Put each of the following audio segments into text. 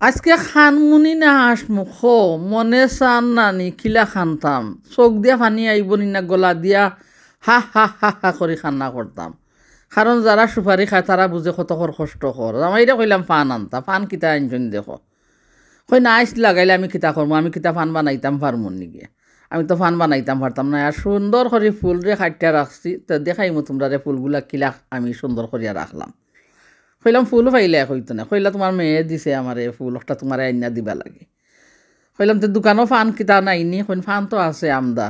আজকে খানমুনি না হাসমুখ মনে চান নানি খিলা খানতাম চোখ দিয়া পানি আইব নি না গলা দিয়া হা হা হা হা করে খান্না করতাম। কারণ যারা সুপারি খায় তারা বুঝে কত কষ্ট কর। আমি এটা কইলাম পান আনতা, পান কিতা আনছেন দেখো। কই না আইস লাগাইলে আমি কিতা করবো, আমি কিতা পান বানাইতাম পারমুন নিগে। আমি তো পান বানাইতাম পারতাম না। আর সুন্দর করে ফুল রে কাটিয়া রাখছি, তো দেখাইমু তোমরা রে ফুলগুলা কিলা আমি সুন্দর করিয়া রাখলাম। কইলাম ফুল পাইলে কইতো না, কইলা তোমার মেয়ে দিছে আমার এই ফুল একটা তোমার আইনা দিবা লাগে। কইলাম তো দোকানও ফান কিতা নাইনি, কইন ফান তো আছে আমদা,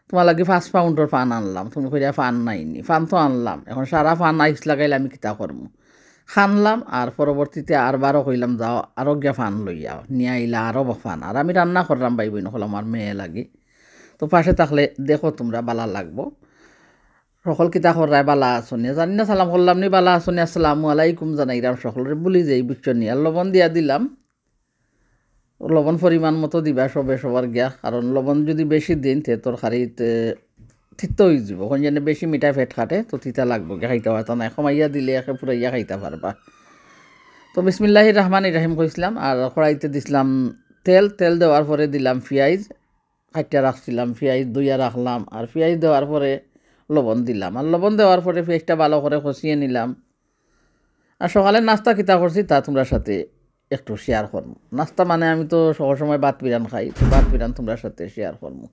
তোমার লাগে 5 পাউন্ডের ফান আনলাম। তুমি কইরা ফান নাইনি, ফান তো আনলাম, এখন সারা ফান আইস লাগাইলে আমি কিতা করবো। খানলাম আর পরবর্তীতে আরবারও কইলাম যাও আরো গিয়া ফান লইয়াও নিয়ে আইলা আরো ফান। আর আমি রান্না করলাম ভাই বোন হল আমার মেয়ে লাগে। তো পাশে থাকলে দেখো তোমরা বালা লাগবো। সকল কিতা করায় বালা আসনি জানি না, সালাম করলাম নি বালা আসনি আসসালামু আলাইকুম জানাইলাম সকলের বলি যাই বুঝছো নি। আর লবণ দিয়া দিলাম, লবণ পরিমাণ মতো দিবা সবে সবার গিয়া, কারণ লবণ যদি বেশি দিন তে তরকারিতে তিতা হয়ে যাব। কোন জানে বেশি মিঠা ফেট খাটে তো তিতা লাগবো গিয়া, খাইতে পারতো না। কমাইয়া দিলে একে পুরাইয়া খাইতে পারবা। তো বিসমিল্লাহির রহমানির রহিম কইছিলাম। আর কড়াইতে দিছিলাম তেল, তেল দেওয়ার পরে দিলাম পেঁয়াজ কাটিয়া রাখছিলাম, পেঁয়াজ ধুইয়া রাখলাম। আর পেঁয়াজ দেওয়ার পরে লবণ দিলাম, আর লবণ দেওয়ার পরে পেঁয়াজটা ভালো করে কষিয়ে নিলাম। আর সকালে নাস্তা কিতা করছি তা তোমরা সাথে একটু শেয়ার করবো। নাস্তা মানে আমি তো সব সময় ভাত বিরান খাই, তো ভাত বিরান তোমরা সাথে শেয়ার করবো।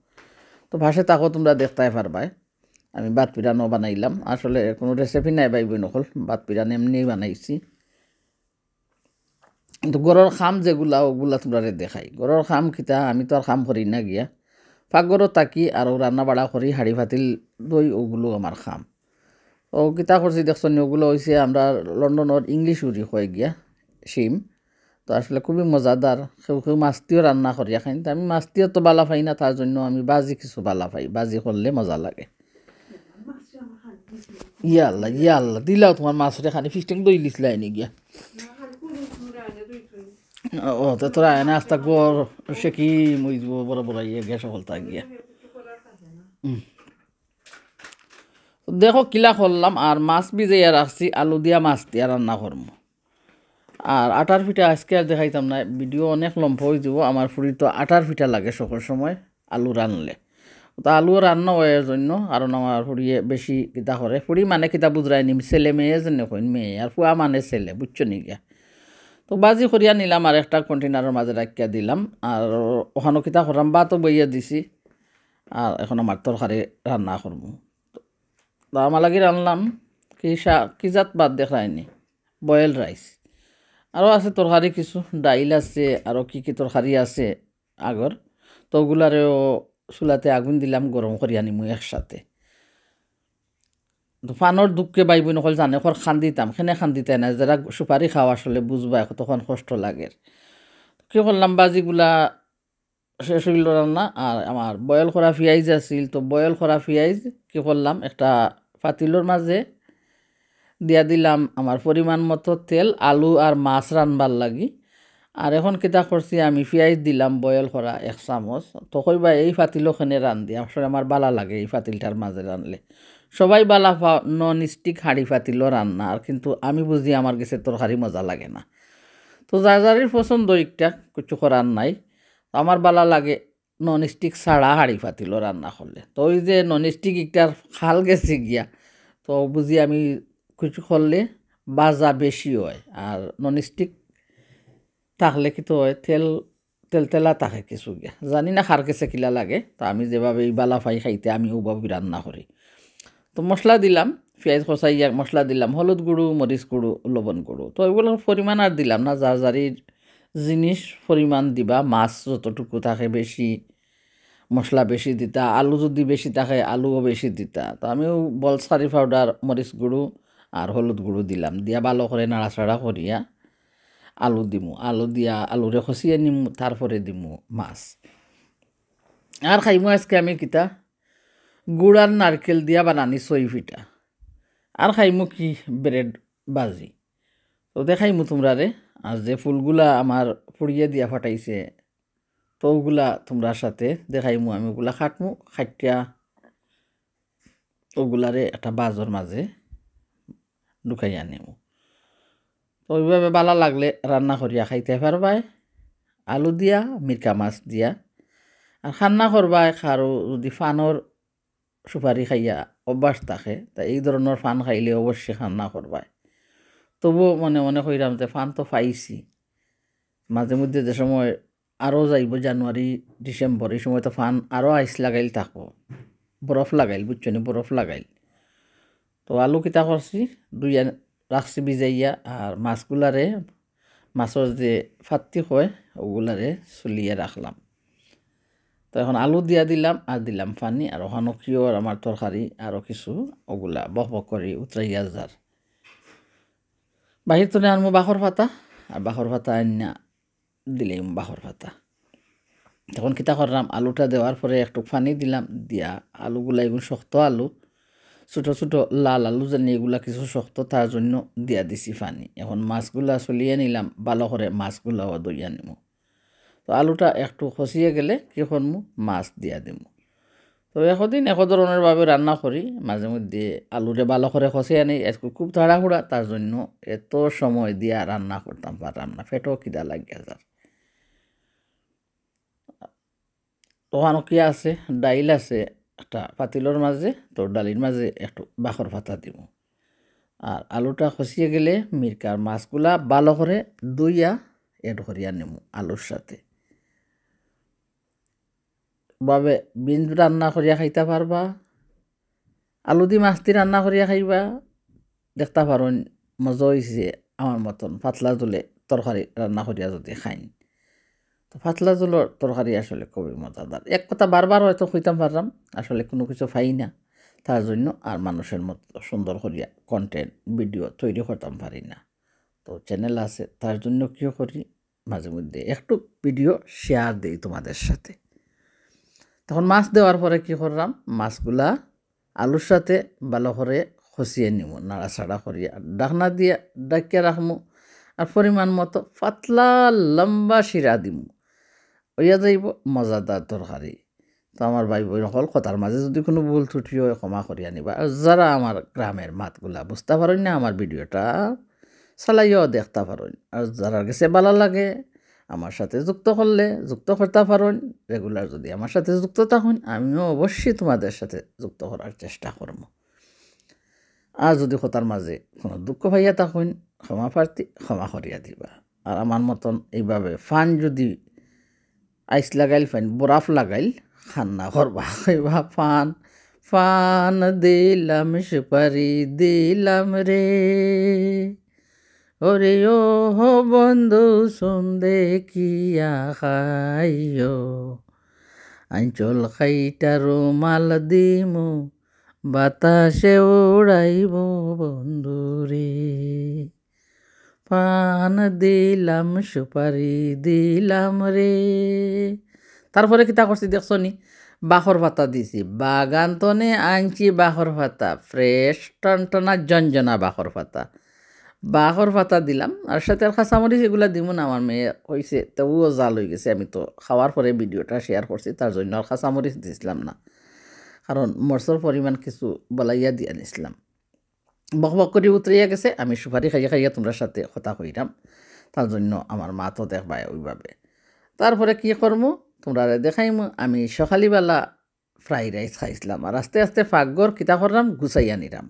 তো ভাসে তাকো তোমরা দেখতে পারবাই আমি ভাত বিরানও বানাইলাম। আসলে কোনো রেসিপি নাই ভাই বোন হল, ভাত বিরান এমনি বানাইছি। কিন্তু গরর খাম যেগুলা ওগুলা তোমরা দেখাই। গরর খাম কিতা আমি তো আর খাম করি না গিয়া, পাকঘরও তাকি আর রান্না বাড়া করি, হাড়ি ভাতিল দই ওগুলো আমার খাম। ও কিতা করছি দেখছো নি, ওগুলো হয়েছে আমরা লন্ডনের ইংলিশ উড়ি হয়ে গিয়া শিম। তো আসলে খুবই মজাদার। কেউ কেউ মাছটিও রান্না করিয়া খাই, তো আমি মাছটিও তো বালা পাই না, তার জন্য আমি বাজি কিছু বালা পাই, বাজি করলে মজা লাগে। ইয়াল্লা ইয়াল্লা দিলাও তোমার মাছরে খানি ফিস্টিং দই লিসলাই নি গিয়া। ও তো তোরা এনে আস্তা গর সে কি মইব বড় বড় ইয়ে গ্যাস হলতা গিয়া। দেখো কিলা করলাম, আর মাছ ভিজাইয়া রাখছি, আলু দিয়া মাছ দিয়া রান্না করবো। আর আটার পিঠা আজকে আর দেখাইতাম না, ভিডিও অনেক লম্বা হয়ে যাব। আমার ফুরি তো আটার পিঠা লাগে সকল সময় আলু রানলে। তো আলু রান্না হওয়ার জন্য, কারণ আমার ফুরিয়ে বেশি কিতা করে, ফুরি মানে কিতা বুঝরাই নিম ছেলে মেয়ে যেন কইন মেয়ে, আর ফুয়া মানে ছেলে বুঝছো নি গিয়া। তো বাজি করিয়া নিলাম আর একটা কন্টেনারের মাঝে রাখিয়া দিলাম। আর ওখানো কিতা করলাম ভাতও বইয়া দিছি। আর এখন আমার তরকারি রান্না করবো। তো আমার লাগি রানলাম কি জাত ভাত দেখায়নি, বয়েল রাইস। আরও আছে তরকারি কিছু, ডাইল আছে, আরও কি কি তরকারি আছে আগর। তো ওগুলারেও চুলাতে আগুন দিলাম, গরম করিয়া নিমু একসাথে। তো ফানোর দুঃখে বাইব নকল জানে খর খান্দিতাম, খেনে খান্দিতে না, যারা সুপারি খাওয়া আসলে বুঝবা তখন কষ্ট লাগে। কি করলাম বাজিগুলা শেষ হইল রান্না। আর আমার বয়েল করা পেঁয়াজ আছিল, তো বয়েল করা পেঁয়াজ কি করলাম একটা পাতিলোর মাঝে দিয়া দিলাম আমার পরিমাণ মতো তেল, আলু আর মাছ রানবার লাগি। আর এখন কিতা করছি আমি পেঁয়াজ দিলাম বয়েল করা 1 চামচ। তো কইবা এই পাতিলখানে রান্ধি, আসলে আমার বালা লাগে এই পাতিলটার মাঝে রানলে। সবাই বালা নন স্টিক হাঁড়ি পাতিলও রান্না, আর কিন্তু আমি বুঝি আমার কাছে তরকারি মজা লাগে না। তো যার যারির পছন্দ একটা কিছু করার নাই। আমার বালা লাগে নন স্টিক ছাড়া হাঁড়ি পাতিলও রান্না করলে। তো ওই যে নন স্টিক একটার খাল গেছে গিয়া, তো বুঝি আমি কিছু করলে বাজা বেশি হয়। আর নন স্টিক থাকলে কি তো হয় তেল তেলতেলা থাকে কিছু গিয়া, জানি না খার কেছে কিলা লাগে। তো আমি যেভাবে এই বালা ফাই খাইতে আমি ওভাবে রান্না করি। তো মশলা দিলাম, পেঁয়াজ কষাইয়া মশলা দিলাম, হলুদ গুঁড়ো, মরিচ গুঁড়ো, লবণ গুঁড়ো। তো এগুলোর পরিমাণ আর দিলাম না, যার যারির জিনিস পরিমাণ দিবা। মাছ যতটুকু থাকে বেশি মশলা বেশি দিতা, আলু যদি বেশি থাকে আলুও বেশি দিতা। তো আমিও বলসারি পাউডার, মরিচ গুঁড়ো আর হলুদ গুঁড়ো দিলাম, দিয়া ভালো করে নাড়াচাড়া করিয়া আলু দিমু, আলু দিয়া আলুরে খসিয়ে নিমু, তারপরে দিমু মাছ। আর খাইমু আজকে আমি কিতা গুড় আর নারকেল দিয়া বানানি সই পিঠা। আর খাইমু কি ব্রেড বাজি। তো দেখাইমু তোমরা রে। আর যে ফুলগুলা আমার পুড়িয়ে দিয়া ফাটাইছে, তো ওগুলা তোমরার সাথে দেখাইমু। আমি ওগুলা খাটমু, খাটিয়া ওগুলারে একটা বাজর মাঝে ঢুকাইয়া নিমু। তো ওইভাবে ভালো লাগলে রান্না করিয়া খাইতে পারবাই। আলু দিয়া মিরকা মাছ দিয়া আর খান্না করবাই খারো যদি ফানোর সুপারি খাইয়া অভ্যাস থাকে তা এই ধরনের ফান খাইলে অবশ্যই খান্না করবাই তবুও মনে মনে কইরাম যে ফান তো পাইছি মাঝে মধ্যে যে সময় আরও যাইব জানুয়ারি ডিসেম্বর এই সময় তো ফান আরও আইস লাগাইল থাকবো বরফ লাগাইল বুঝছনি বরফ লাগাইল তো আলু কিতা করছি দুইয়া রাখছি ভিজাইয়া আর মাছগুলারে মাছের যে ফাত্তি হয় ওগুলারে চুলিয়ে রাখলাম তো এখন আলু দিয়া দিলাম আর দিলাম পানি আর ওখানো কিও আমার তরকারি আরও কিছু ওগুলা বক বক করে উতরাইয়া যার বাহির তো আনবো বাখর পাতা আর বাখর পাতা আন্না দিলাম বাখর পাতা তখন কিতা করলাম আলুটা দেওয়ার পরে একটু পানি দিলাম দিয়া আলুগুলা এগুলো শক্ত আলু ছোটো ছোটো লাল আলু জানি এগুলা কিছু শক্ত তার জন্য দিয়া দিছি পানি এখন মাছগুলা চলিয়ে নিলাম ভালো করে মাছগুলাও দইয়া নিব তো আলুটা একটু খসিয়ে গেলে কি করমু মাছ দিয়া দিব তো একদিন এক ধরনের ভাবে রান্না করি মাঝে মধ্যে আলুরে ভালো করে খসিয়ে আনি খুব তাড়াহুড়া তার জন্য এত সময় দিয়া রান্না করতাম পারলাম না পেটও খিদা লাগিয়া যার ওখানে কি আছে ডাইল আছে একটা পাতিলর মাঝে তো ডালির মাঝে একটু বাখর পাতা দিব আর আলুটা খসিয়ে গেলে মিরকার মাছগুলা ভালো করে দইয়া এড করিয়া নেব আলুর সাথে ভাবে বিন রান্না করিয়া খাইতে পারবা আলু দি মাছ দি রান্না করিয়া খাইবা দেখতে পারো মজা হয়েছে আমার মতন পাতলা জলে তরকারি রান্না করিয়া যদি খাইন তো পাতলা জলের তরকারি আসলে খুবই মজাদার এক কথা বারবার হয়তো কইতাম পারলাম আসলে কোনো কিছু পাই না তার জন্য আর মানুষের মতো সুন্দর করিয়া কন্টেন্ট ভিডিও তৈরি করতাম পারি না তো চ্যানেল আছে তার জন্য কী করি মাঝে মধ্যে একটু ভিডিও শেয়ার দিই তোমাদের সাথে তখন মাছ দেওয়ার পরে কী করলাম মাছগুলা আলুর সাথে ভালো করে খসিয়ে নিব নাড়াচাড়া করিয়া ডাকনা দিয়ে ডাকিয়া রাখমু আর পরিমাণ মতো পাতলা লম্বা শিরা দিমু ওইয়া যাইব মজাদার তরকারি তো আমার ভাই বোন সকল কথার মাঝে যদি কোনো ভুল ত্রুটি হয় ক্ষমা করিয়া নিবা আর যারা আমার গ্রামের মাতগুলা বুঝতে পারেন না আমার ভিডিওটা চালাইও দেখতে পারেন আর যারা গেছে ভালো লাগে আমার সাথে যুক্ত করতে পারেন রেগুলার যদি আমার সাথে যুক্ত থাকুন আমিও অবশ্যই তোমাদের সাথে যুক্ত করার চেষ্টা করব আর যদি কথার মাঝে কোনো দুঃখ পাইয়া থাকুন ক্ষমা প্রার্থী ক্ষমা করিয়া দিবা আর আমার মতন এইভাবে ফান যদি আইস লাগাইল ফাইন বরফ লাগাইল খান্না করবা কইবা ফান ফান দিলাম সুপারি দিলাম রে ওরে ও বন্ধু সন্ধে কিয়া খাইও আঞ্চল খাইটা রুমাল দিমু বাতাসে উড়াইব বন্ধু রে পান দিলাম সুপারি দিলাম রে তারপরে কিতা করছি দেখছো নি বাখর পাতা দিছি বাগান তনে আনছি বাখর পাতা ফ্রেশ টনটনা জঞ্জনা বাখর পাতা দিলাম আর সাথে আর কাঁচামরিচ এগুলো দিব না আমার মেয়ে কইছে তবুও জাল হয়ে গেছে আমি তো খাওয়ার পরে ভিডিওটা শেয়ার করছি তার জন্য আর কাঁচামরিচ দিছিলাম না কারণ মরচর পরিমাণ কিছু বলাইয়া দিয়া দিছিলাম বক বক করে উতরিয়া গেছে আমি সুপারি খাইয়া তোমরা সাথে কথা কইরাম তার জন্য আমার মা তো দেখবাই ওইভাবে তারপরে কি করবো তোমরা দেখাইমু আমি সকালবেলা ফ্রাইড রাইস খাইছিলাম আর আস্তে আস্তে ফাঁকঘর কিতা করলাম গুছাইয়া নিলাম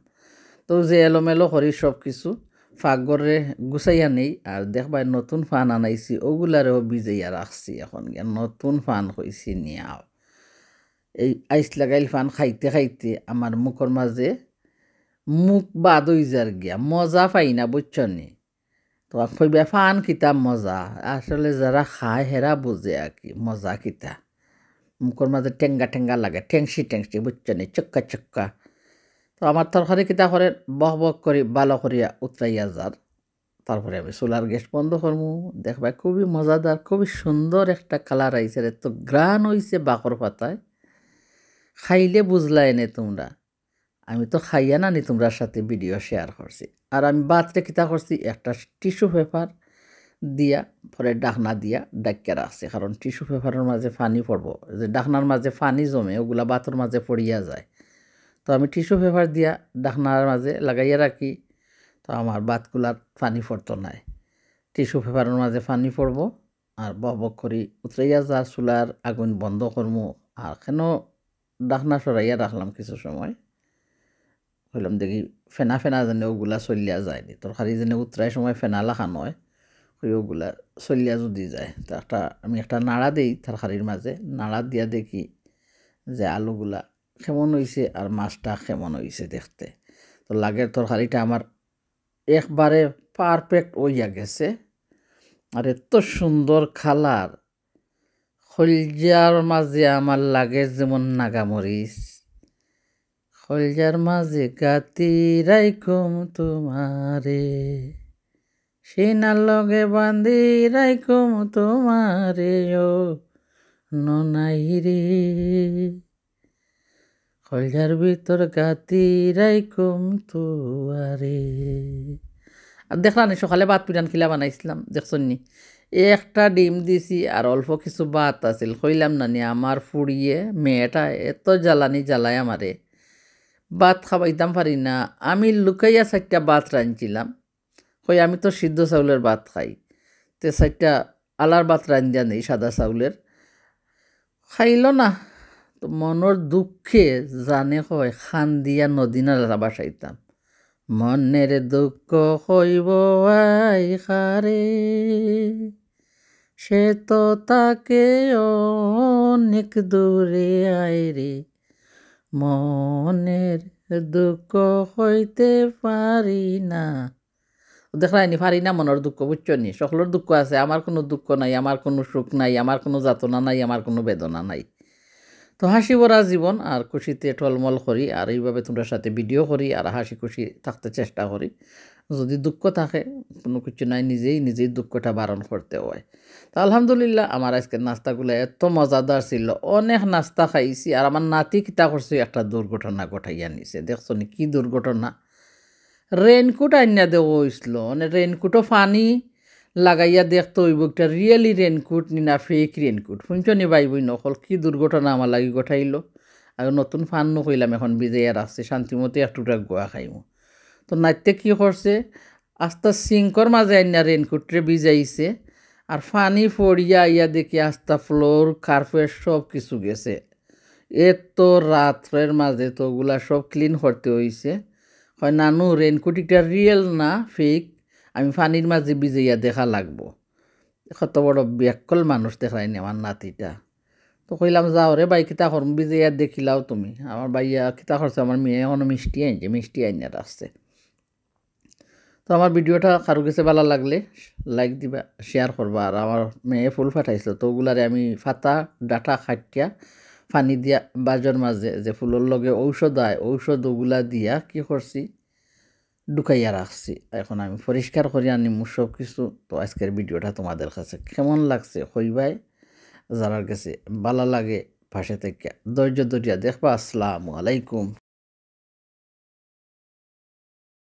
তো যে এলোমেলো করি সব কিছু ফাঁকঘরে গুছাইয়া নেই আর দেখবাই নতুন ফান আনাইছি ওগুলারেও ভিজাইয়া রাখছি এখন গিয়া নতুন ফান হয়েছি নিয়াও এই আইস লাগাইল ফান খাইতে খাইতে আমার মুখের মাঝে মুখ বাদ হয়ে যার গিয়া মজা পাই না বুঝছনি তো কইবা ফান কিতা মজা আসলে যারা খায় হেরা বুঝে আর কি মজা কিতা মুখের মাঝে টেঙ্গা লাগে টেংসি বুঝছনি চক্কা তো আমার তরকারি কিতা করে বক বক করে ভালো করিয়া উতরাইয়া যার তারপরে আমি সোলার গ্যাস বন্ধ করবো দেখবা খুবই মজাদার খুবই সুন্দর একটা কালার আইছে রে তো গ্রান হইছে বাকর পাতায় খাইলে বুঝলাই নে তোমরা আমি তো খাইয়া নানি তোমরার সাথে ভিডিও শেয়ার করছি আর আমি বাতরে কিতা করছি একটা টিস্যু পেপার দিয়া পরে ডাকনা দিয়া ডাকিয়া রাখছি কারণ টিস্যু পেপারের মাঝে পানি পড়বো যে ডাকনার মাঝে পানি জমে ওগুলা বাতর মাঝে পড়িয়া যায় তো আমি টিস্যু পেপার দিয়া ডাকনার মাঝে লাগাইয়া রাখি তো আমার বাতগুলার পানি পড়তো নাই টিস্যু পেপারের মাঝে পানি পড়বো আর বক করি উতরাইয়া যার চুলার আগুন বন্ধ করমু আর কেন ডাকনা সরাইয়া রাখলাম কিছু সময় হইলাম দেখি ফেনা ফেনা যেন ওগুলা চলিয়া যায়নি তরকারি যেন উতরাই সময় ফেনা লাখানো হয় ওগুলা চলিয়া যদি যায় তো আমি একটা নাড়া দিই তরকারির মাঝে নাড়া দিয়া দেখি যে আলুগুলা কেমন হয়েছে আর মাছটা কেমন হয়েছে দেখতে তো লাগের তরকারিটা আমার একবারে পারফেক্ট হইয়া গেছে আর এত সুন্দর কালার কলজার মাঝে আমার লাগে যেমন নাগামরিচ কলজার মাঝে গাতি রাইকুম তোমারে সিনার লগে বান্ধি রাইকুম তোমারে ও ননাই রে কলজার ভিতর গাতি রাইকুম তুয়ারে। আর দেখলাম সকালে ভাত পিরান খিলা বানাইছিলাম দেখছেন নি একটা ডিম দিছি আর অল্প কিছু ভাত আছিল কইলাম না নি আমার ফুড়িয়ে মেয়েটা এত জ্বালানি জ্বালায় আমারে ভাত খাবাইতাম পারি না আমি লুকাইয়া 4টা ভাত রাঁধছিলাম কই আমি তো সিদ্ধ চাউলের ভাত খাই তে 4টা আলার ভাত রাঁধিয়া নেই সাদা চাউলের খাইল না তো মনের দুঃখে জানে হয় খান দিয়া নদী নালা বাসাইতাম মনের দুঃখ হইব আই খারে সে তো তাকে অনেক দূরে আয় রে মনের দুঃখ হইতে পারি না দেখলাইনি পারি না মনের দুঃখ বুঝছো নি সকলের দুঃখ আছে আমার কোনো দুঃখ নাই আমার কোনো সুখ নাই আমার কোনো যাতনা নাই আমার কোনো বেদনা নাই তো হাসি ভরা জীবন আর খুশিতে টলমল করি আর এইভাবে তোমার সাথে ভিডিও করি আর হাসি খুশি থাকতে চেষ্টা করি যদি দুঃখ থাকে কোনো কিছু নাই নিজেই দুঃখটা বারণ করতে হয় তো আলহামদুলিল্লাহ আমার আজকের নাস্তাগুলো এত মজাদার ছিল অনেক নাস্তা খাইছি আর আমার নাতি কিতা করছে একটা দুর্ঘটনা ঘটাইয়া নিছে দেখছো নি কি দুর্ঘটনা রেইনকোট আনিয়া দেওয়া হয়েছিল মানে রেইনকোটও ফানি লাগাইয়া দেখতে হইব একটা রিয়েলি রেইনকোট নি না ফেক রেইনকোট শুনছ নি ভাই বই নকল কি দুর্ঘটনা আমার লাগি ঘটাইল আর নতুন ফান নকইলাম এখন বিজাইয়া রাখছে শান্তিমতে একটুটা গোয়া খাইমু তো নাইতে কি করছে আস্তা সিঙ্কর মাঝে আনিয়া রেইনকোটরে ভিজাইছে আর ফানি ফড়িয়া আইয়া দেখি আস্তা ফ্লোর কার্পেট সব কিছু গেছে এত রাত্রের মাঝে তো ওগুলা সব ক্লিন করতে হইছে হয় নানু রেইনকোটটা রিয়েল না ফেক আমি পানির মাঝে ভিজাইয়া দেখা লাগবো কত বড় ব্যাকল মানুষ দেখায়নি আমার নাতিটা তো কইলাম যাও রে ভাই কিতা করম ভিজাইয়া দেখিলাও তুমি আমার ভাইয়া কিতা করছে আমার মেয়ে এখনো মিষ্টি আইনে রাখছে তো আমার ভিডিওটা কারো কাছে ভালো লাগলে লাইক দিবা শেয়ার করবা আর আমার মেয়ে ফুল ফাটাইছিল তো ওগুলারে আমি ফাতা ডাটা খাটিয়া পানি দিয়া বাজর মাঝে যে ফুলের লগে ঔষধ আয় ঔষধ ওগুলা দিয়া কি করছি ঢুকাইয়া রাখছি এখন আমি পরিষ্কার করে আনিমু সব কিছু তো আজকের ভিডিওটা তোমাদের কাছে কেমন লাগছে কইবাই যারার কাছে ভালো লাগে পাশে থেকে ধৈর্য ধরিয়া দেখবা আসসালামু আলাইকুম।